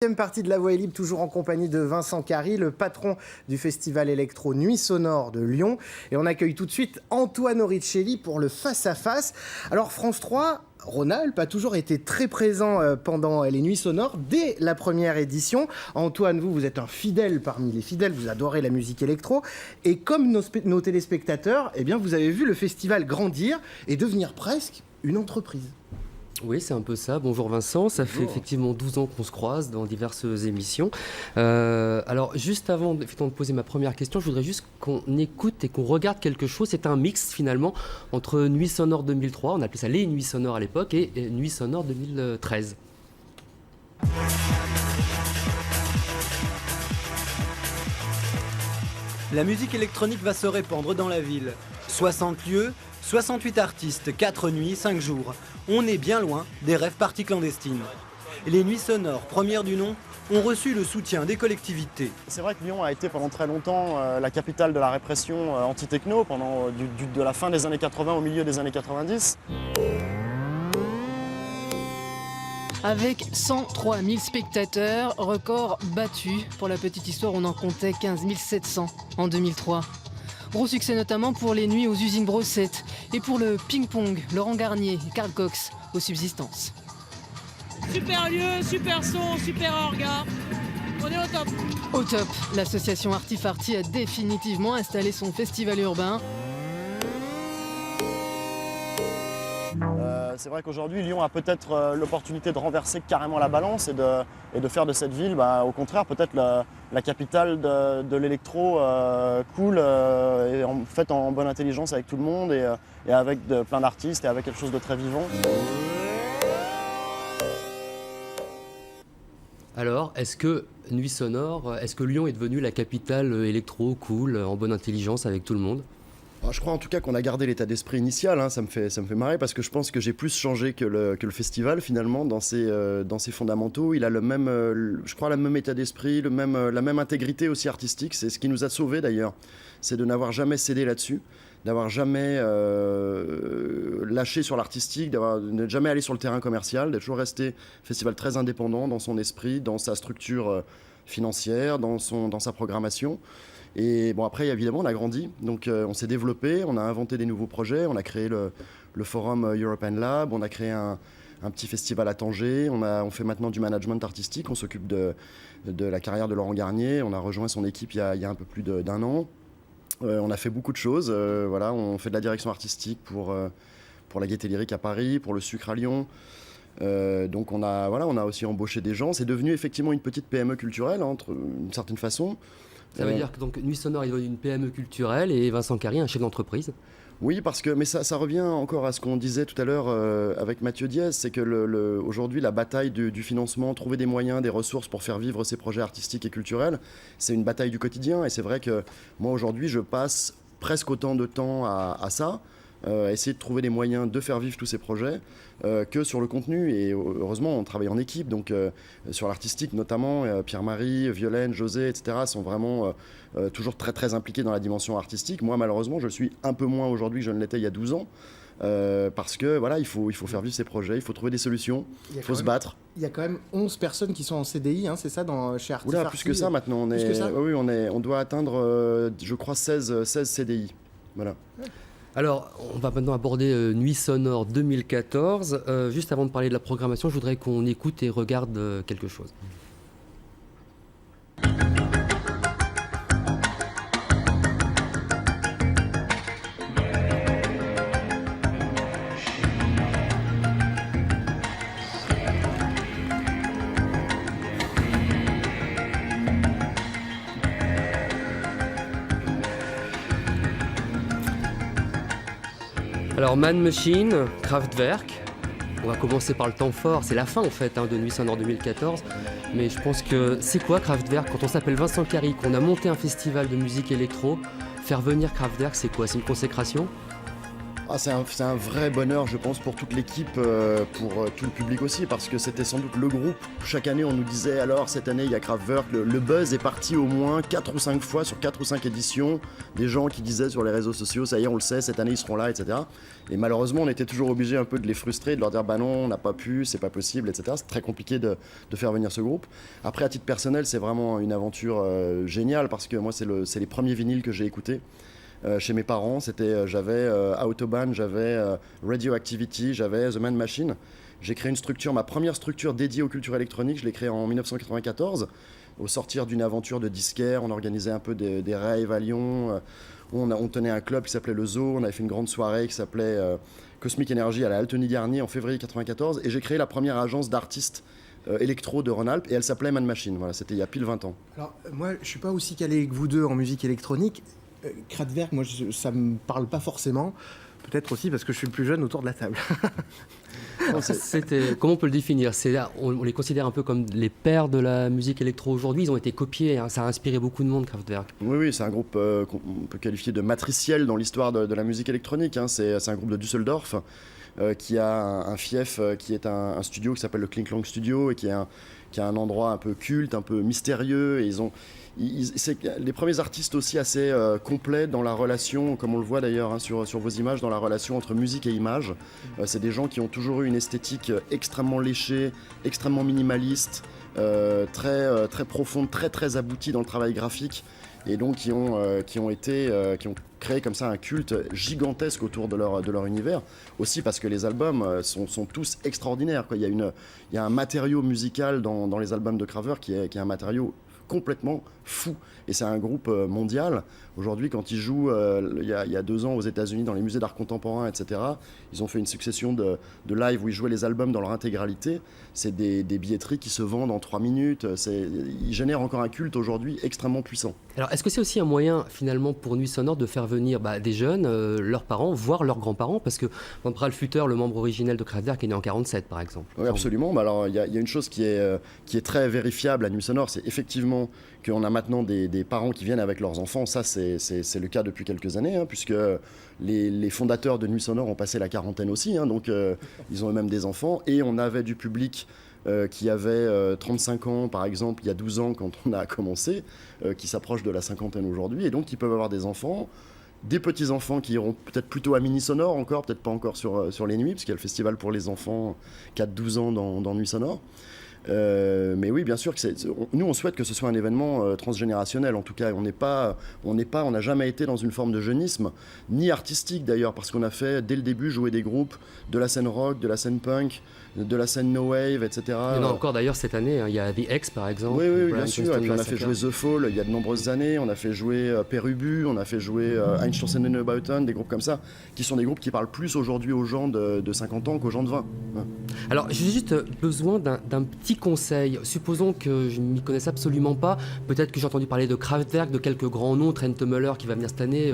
Deuxième partie de La Voix est libre, toujours en compagnie de Vincent Carry, le patron du festival électro Nuits Sonores de Lyon. Et on accueille tout de suite Antoine Oricelli pour le face-à-face. Alors France 3, Rhône-Alpes a toujours été très présent pendant les Nuits Sonores, dès la première édition. Antoine, vous êtes un fidèle parmi les fidèles, vous adorez la musique électro. Et comme nos téléspectateurs, eh bien, vous avez vu le festival grandir et devenir presque une entreprise. Oui, c'est un peu ça. Bonjour Vincent, ça fait effectivement 12 ans qu'on se croise dans diverses émissions. Alors juste avant de poser ma première question, je voudrais juste qu'on écoute et qu'on regarde quelque chose. C'est un mix finalement entre Nuits Sonores 2003, on appelait ça les Nuits Sonores à l'époque, et Nuits Sonores 2013. La musique électronique va se répandre dans la ville. 60 lieux, 68 artistes, 4 nuits, 5 jours. On est bien loin des rêves parties clandestines. Les Nuits Sonores, premières du nom, ont reçu le soutien des collectivités. C'est vrai que Lyon a été pendant très longtemps la capitale de la répression anti-techno, de la fin des années 80 au milieu des années 90. Avec 103 000 spectateurs, record battu. Pour la petite histoire, on en comptait 15 700 en 2003. Gros succès notamment pour les nuits aux usines Brossette et pour le ping-pong, Laurent Garnier et Carl Cox aux subsistances. Super lieu, super son, super orga. On est au top. Au top, l'association Artifarty a définitivement installé son festival urbain. C'est vrai qu'aujourd'hui, Lyon a peut-être l'opportunité de renverser carrément la balance et de faire de cette ville, au contraire, peut-être la capitale de l'électro cool, et faite en bonne intelligence avec tout le monde et avec plein d'artistes et avec quelque chose de très vivant. Alors, est-ce que Nuits Sonores, est-ce que Lyon est devenue la capitale électro cool, en bonne intelligence avec tout le monde ? Alors, je crois en tout cas qu'on a gardé l'état d'esprit initial, ça me fait marrer parce que je pense que j'ai plus changé que le festival finalement dans ses fondamentaux. Il a je crois, le même état d'esprit, la même intégrité aussi artistique. C'est ce qui nous a sauvés d'ailleurs, c'est de n'avoir jamais cédé là-dessus, d'avoir jamais lâché sur l'artistique, de ne jamais aller sur le terrain commercial, d'être toujours resté festival très indépendant dans son esprit, dans sa structure financière, dans sa programmation. Et bon, après, évidemment, on a grandi, donc on s'est développé, on a inventé des nouveaux projets, on a créé le forum European Lab, on a créé un petit festival à Tanger, on fait maintenant du management artistique, on s'occupe de la carrière de Laurent Garnier, on a rejoint son équipe il y a un peu plus d'1 an. On a fait beaucoup de choses, on fait de la direction artistique pour la Gaîté Lyrique à Paris, pour le Sucre à Lyon. Donc on a aussi embauché des gens, c'est devenu effectivement une petite PME culturelle, d'une certaine façon. Ça veut dire que donc, Nuits Sonores est une PME culturelle et Vincent Carry, un chef d'entreprise. Oui, mais ça revient encore à ce qu'on disait tout à l'heure avec Mathieu Diez, c'est que aujourd'hui la bataille du financement, trouver des moyens, des ressources pour faire vivre ces projets artistiques et culturels, c'est une bataille du quotidien. Et c'est vrai que moi aujourd'hui je passe presque autant de temps à ça, essayer de trouver des moyens de faire vivre tous ces projets que sur le contenu. Et heureusement on travaille en équipe, donc sur l'artistique notamment, Pierre-Marie, Violaine, José, etc. sont vraiment toujours très très impliqués dans la dimension artistique. Moi malheureusement je suis un peu moins aujourd'hui que je ne l'étais il y a 12 ans. Parce que il faut faire vivre ces projets, il faut trouver des solutions, il faut se battre. Il y a quand même 11 personnes qui sont en CDI, c'est ça, chez Artifarty. Oula, plus que ça maintenant, on doit atteindre, je crois, 16 CDI. Voilà. Alors, on va maintenant aborder Nuits Sonores 2014. Juste avant de parler de la programmation, je voudrais qu'on écoute et regarde quelque chose. Alors Man Machine, Kraftwerk, on va commencer par le temps fort, c'est la fin en fait de Nuits Sonores 2014, mais je pense que c'est quoi Kraftwerk? Quand on s'appelle Vincent Carry, qu'on a monté un festival de musique électro, faire venir Kraftwerk, c'est quoi? C'est une consécration? C'est un vrai bonheur, je pense, pour toute l'équipe, pour tout le public aussi, parce que c'était sans doute le groupe. Chaque année, on nous disait, alors, cette année, il y a Kraftwerk. Le buzz est parti au moins 4 ou 5 fois sur 4 ou 5 éditions. Des gens qui disaient sur les réseaux sociaux, ça y est, on le sait, cette année, ils seront là, etc. Et malheureusement, on était toujours obligé un peu de les frustrer, de leur dire, bah non, on n'a pas pu, c'est pas possible, etc. C'est très compliqué de faire venir ce groupe. Après, à titre personnel, c'est vraiment une aventure géniale, parce que moi, c'est les premiers vinyles que j'ai écoutés. Chez mes parents, j'avais Autobahn, j'avais Radioactivity, j'avais The Man Machine. J'ai créé une structure, ma première structure dédiée aux cultures électroniques, je l'ai créée en 1994. Au sortir d'une aventure de disquaire, on organisait un peu des raves à Lyon. On tenait un club qui s'appelait le Zoo. On avait fait une grande soirée qui s'appelait Cosmic Energy à la Altony Garnier en février 1994. Et j'ai créé la première agence d'artistes électro de Rhône-Alpes et elle s'appelait Man Machine. Voilà, c'était il y a pile 20 ans. Alors, moi, je suis pas aussi calé que vous deux en musique électronique. Kraftwerk, moi, ça me parle pas forcément. Peut-être aussi parce que je suis le plus jeune autour de la table. Comment on peut le définir? On les considère un peu comme les pères de la musique électro aujourd'hui. Ils ont été copiés, hein. Ça a inspiré beaucoup de monde, Kraftwerk. Oui, c'est un groupe qu'on peut qualifier de matriciel dans l'histoire de la musique électronique. Hein. C'est un groupe de Düsseldorf qui a un fief qui est un studio qui s'appelle le Kling Klang Studio et qui a un endroit un peu culte, un peu mystérieux. Et c'est les premiers artistes aussi assez complets dans la relation, comme on le voit d'ailleurs hein, sur vos images, dans la relation entre musique et image. C'est des gens qui ont toujours eu une esthétique extrêmement léchée, extrêmement minimaliste, très profonde, très aboutie dans le travail graphique. Et donc qui ont créé comme ça un culte gigantesque autour de leur univers. Aussi parce que les albums sont tous extraordinaires, quoi. Il y a un matériau musical dans les albums de Kraftwerk qui est un matériau complètement fou. Et c'est un groupe mondial. Aujourd'hui, quand ils jouent, il y a 2 ans aux États-Unis dans les musées d'art contemporain, etc., ils ont fait une succession de live où ils jouaient les albums dans leur intégralité. C'est des billetteries qui se vendent en 3 minutes. Ils génèrent encore un culte aujourd'hui extrêmement puissant. Alors, est-ce que c'est aussi un moyen, finalement, pour Nuit Sonore de faire venir des jeunes, leurs parents, voire leurs grands-parents? Parce que Van Futter, le membre originel de Kraftwerk, est né en 47, par exemple. Oui, absolument. Bah, alors, il y a une chose qui est très vérifiable à Nuit Sonore, c'est effectivement qu'on a maintenant des parents qui viennent avec leurs enfants. Ça, c'est le cas depuis quelques années, hein, puisque les fondateurs de Nuit Sonore ont passé la quarantaine aussi, hein, donc ils ont eux-mêmes des enfants. Et on avait du public qui avait 35 ans, par exemple, il y a 12 ans quand on a commencé, qui s'approche de la cinquantaine aujourd'hui, et donc ils peuvent avoir des enfants, des petits-enfants qui iront peut-être plutôt à Mini Sonore encore, peut-être pas encore sur les nuits, parce qu'il y a le festival pour les enfants 4-12 ans dans Nuit Sonore. Mais oui, bien sûr que nous on souhaite que ce soit un événement transgénérationnel. En tout cas, on n'a jamais été dans une forme de jeunisme, ni artistique d'ailleurs, parce qu'on a fait dès le début jouer des groupes de la scène rock, de la scène punk, de la scène no wave, etc. Il y en a encore d'ailleurs cette année. Hein. Il y a The X par exemple. Oui, bien sûr. Et puis on a fait jouer The Fall il y a de nombreuses années. On a fait jouer Perubu, on a fait jouer Einstürzen und Neubauten, des groupes comme ça, qui sont des groupes qui parlent plus aujourd'hui aux gens de 50 ans qu'aux gens de 20. Ouais. Alors j'ai juste besoin d'un petit conseil. Supposons que je ne m'y connaisse absolument pas. Peut-être que j'ai entendu parler de Kraftwerk, de quelques grands noms, Trent Müller qui va venir cette année,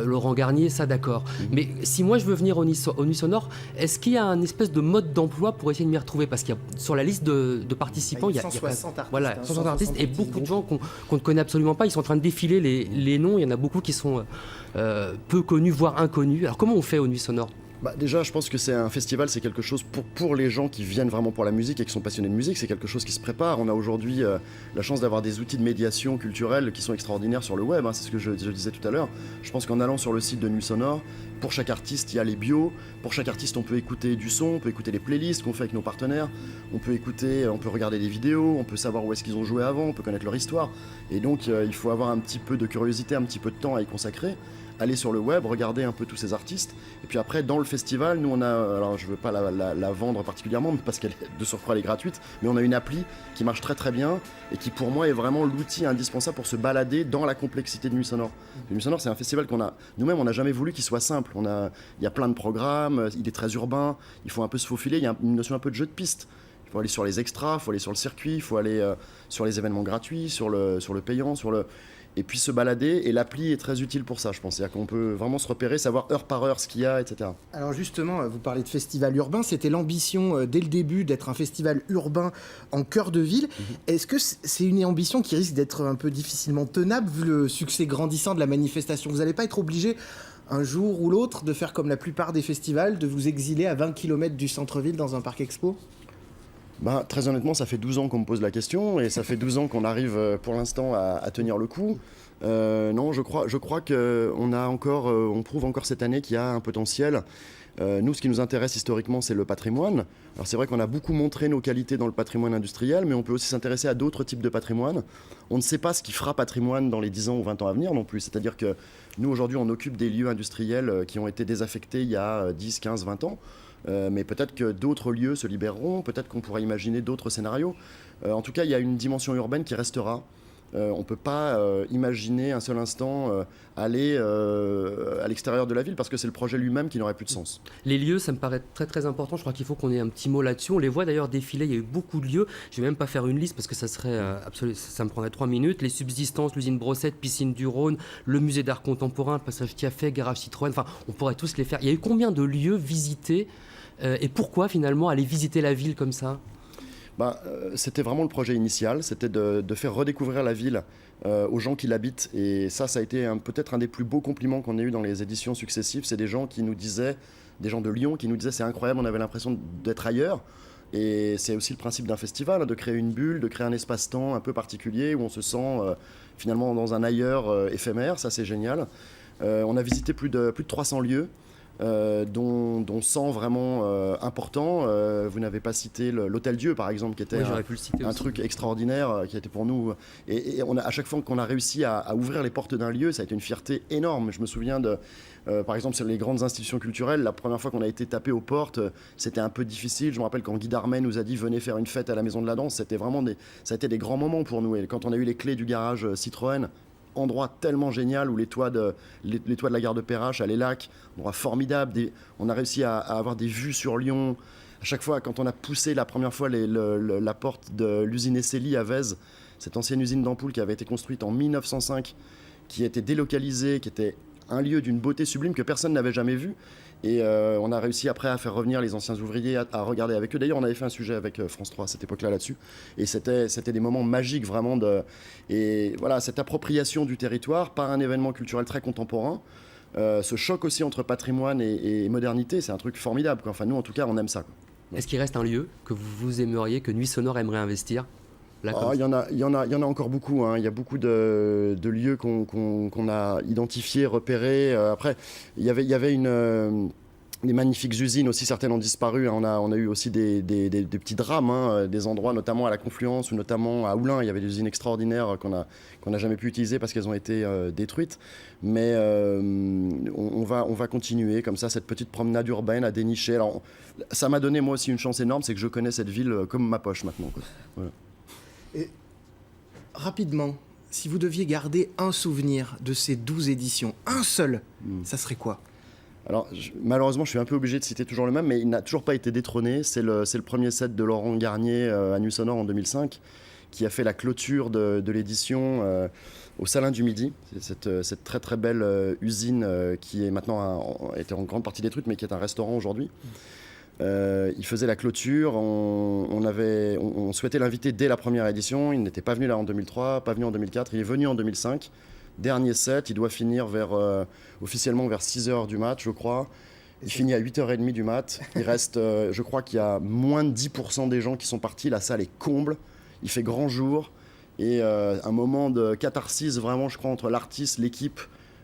Laurent Garnier, ça d'accord. Mais si moi je veux venir au Nuit Sonore, est-ce qu'il y a un espèce de mode d'emploi pour essayer de m'y retrouver? Parce qu'il y a sur la liste de participants, il y a 160 artistes. Voilà, 160 artistes et beaucoup de gens qu'on ne connaît absolument pas. Ils sont en train de défiler les noms. Il y en a beaucoup qui sont peu connus, voire inconnus. Alors comment on fait au Nuit Sonore? Déjà, je pense que c'est un festival, c'est quelque chose pour les gens qui viennent vraiment pour la musique et qui sont passionnés de musique, c'est quelque chose qui se prépare. On a aujourd'hui la chance d'avoir des outils de médiation culturelle qui sont extraordinaires sur le web, hein, c'est ce que je disais tout à l'heure. Je pense qu'en allant sur le site de Nuit Sonore, pour chaque artiste, il y a les bios. Pour chaque artiste, on peut écouter du son, on peut écouter les playlists qu'on fait avec nos partenaires, on peut regarder des vidéos, on peut savoir où est-ce qu'ils ont joué avant, on peut connaître leur histoire. Et donc, il faut avoir un petit peu de curiosité, un petit peu de temps à y consacrer. Aller sur le web, regarder un peu tous ces artistes. Et puis après, dans le festival, nous on a, alors je veux pas la vendre particulièrement, parce qu'elle de surcroît elle est gratuite, mais on a une appli qui marche très très bien et qui pour moi est vraiment l'outil indispensable pour se balader dans la complexité de Nuit Sonore. Nuit Sonore, c'est un festival nous-mêmes on n'a jamais voulu qu'il soit simple. Il y a plein de programmes, il est très urbain, il faut un peu se faufiler, il y a une notion un peu de jeu de piste. Il faut aller sur les extras, il faut aller sur le circuit, il faut aller sur les événements gratuits, sur le payant, et puis se balader, et l'appli est très utile pour ça, je pense. C'est-à-dire qu'on peut vraiment se repérer, savoir heure par heure ce qu'il y a, etc. Alors justement, vous parlez de festival urbain, c'était l'ambition dès le début d'être un festival urbain en cœur de ville. Est-ce que c'est une ambition qui risque d'être un peu difficilement tenable vu le succès grandissant de la manifestation? Vous n'allez pas être obligé un jour ou l'autre de faire comme la plupart des festivals, de vous exiler à 20 km du centre-ville dans un parc expo? Très honnêtement, ça fait 12 ans qu'on me pose la question et ça fait 12 ans qu'on arrive pour l'instant à tenir le coup. Non, je crois on prouve encore cette année qu'il y a un potentiel. Nous, ce qui nous intéresse historiquement, c'est le patrimoine. Alors c'est vrai qu'on a beaucoup montré nos qualités dans le patrimoine industriel, mais on peut aussi s'intéresser à d'autres types de patrimoine. On ne sait pas ce qui fera patrimoine dans les 10 ans ou 20 ans à venir non plus. C'est-à-dire que nous, aujourd'hui, on occupe des lieux industriels qui ont été désaffectés il y a 10, 15, 20 ans. Mais peut-être que d'autres lieux se libéreront, peut-être qu'on pourra imaginer d'autres scénarios. En tout cas, il y a une dimension urbaine qui restera. On ne peut pas imaginer un seul instant aller à l'extérieur de la ville parce que c'est le projet lui-même qui n'aurait plus de sens. Les lieux, ça me paraît très très important. Je crois qu'il faut qu'on ait un petit mot là-dessus. On les voit d'ailleurs défiler. Il y a eu beaucoup de lieux. Je ne vais même pas faire une liste parce que ça me prendrait 3 minutes. Les subsistances, l'usine Brossette, piscine du Rhône, le musée d'art contemporain, le passage Tiafet, garage Citroën. Enfin, on pourrait tous les faire. Il y a eu combien de lieux visités et pourquoi finalement aller visiter la ville comme ça? C'était vraiment le projet initial, c'était de faire redécouvrir la ville aux gens qui l'habitent. Et ça a été peut-être un des plus beaux compliments qu'on ait eu dans les éditions successives. C'est des gens qui nous disaient, des gens de Lyon qui nous disaient c'est incroyable, on avait l'impression d'être ailleurs. Et c'est aussi le principe d'un festival, de créer une bulle, de créer un espace-temps un peu particulier où on se sent finalement dans un ailleurs éphémère. Ça, c'est génial. On a visité plus de 300 lieux. Dont 100 vraiment importants. Vous n'avez pas cité l'Hôtel Dieu, par exemple, qui était un truc extraordinaire, qui était pour nous. Et à chaque fois qu'on a réussi à ouvrir les portes d'un lieu, ça a été une fierté énorme. Je me souviens par exemple, sur les grandes institutions culturelles, la première fois qu'on a été tapé aux portes, c'était un peu difficile. Je me rappelle quand Guy Darmet nous a dit « Venez faire une fête à la Maison de la Danse », ça a été des grands moments pour nous. Et quand on a eu les clés du garage Citroën, endroit tellement génial où les toits de la gare de Perrache, à les lacs, endroit formidable. On a réussi à avoir des vues sur Lyon. À chaque fois, quand on a poussé la première fois la porte de l'usine Essélie à Vèze, cette ancienne usine d'ampoules qui avait été construite en 1905, qui a été délocalisée, qui était un lieu d'une beauté sublime que personne n'avait jamais vu. Et on a réussi après à faire revenir les anciens ouvriers, à regarder avec eux. D'ailleurs, on avait fait un sujet avec France 3 à cette époque-là là-dessus. Et c'était des moments magiques vraiment. Et voilà, cette appropriation du territoire par un événement culturel très contemporain. Ce choc aussi entre patrimoine et modernité, c'est un truc formidable, quoi. Enfin, nous, en tout cas, on aime ça, quoi. Est-ce qu'il reste un lieu que vous aimeriez, que Nuit Sonore aimerait investir? Il y en a encore beaucoup, hein. Il y a beaucoup de lieux qu'on a identifiés, repérés. Après, il y avait des magnifiques usines aussi, certaines ont disparu. On a eu aussi des petits drames, hein, des endroits, notamment à la Confluence ou notamment à Oulin. Il y avait des usines extraordinaires qu'on n'a jamais pu utiliser parce qu'elles ont été détruites. Mais on va continuer comme ça, cette petite promenade urbaine à dénicher. Alors, ça m'a donné moi aussi une chance énorme, c'est que je connais cette ville comme ma poche maintenant, quoi. Voilà. Et rapidement, si vous deviez garder un souvenir de ces 12 éditions, un seul, ça serait quoi? Alors, malheureusement, je suis un peu obligé de citer toujours le même, mais il n'a toujours pas été détrôné. C'est le premier set de Laurent Garnier à Nuit Sonore en 2005, qui a fait la clôture de l'édition au Salin du Midi. C'est cette très très belle usine qui est maintenant été en grande partie détruite, mais qui est un restaurant aujourd'hui. Il faisait la clôture, on souhaitait l'inviter dès la première édition, il n'était pas venu là en 2003, pas venu en 2004, il est venu en 2005, dernier set, il doit finir officiellement vers 6h du mat, je crois, il finit à 8h30 du mat, il reste, je crois qu'il y a moins de 10% des gens qui sont partis, la salle est comble, il fait grand jour, et un moment de catharsis vraiment, je crois, entre l'artiste, l'équipe,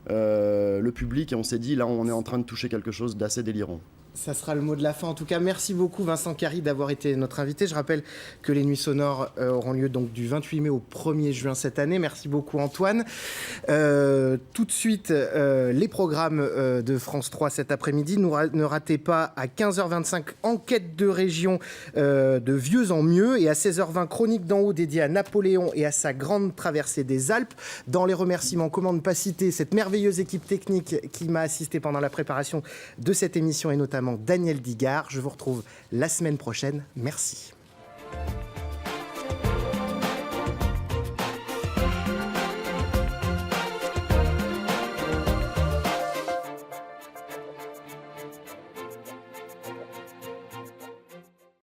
le public, et on s'est dit, là on est en train de toucher quelque chose d'assez délirant. Ça sera le mot de la fin. En tout cas, merci beaucoup Vincent Carry d'avoir été notre invité. Je rappelle que les Nuits Sonores auront lieu donc du 28 mai au 1er juin cette année. Merci beaucoup Antoine. Tout de suite, les programmes de France 3 cet après-midi. Ne ratez pas à 15h25 Enquête de région de Vieux en mieux et à 16h20 Chronique d'en haut dédiée à Napoléon et à sa grande traversée des Alpes. Dans les remerciements, comment ne pas citer cette merveilleuse équipe technique qui m'a assisté pendant la préparation de cette émission et notamment Daniel Digard. Je vous retrouve la semaine prochaine. Merci.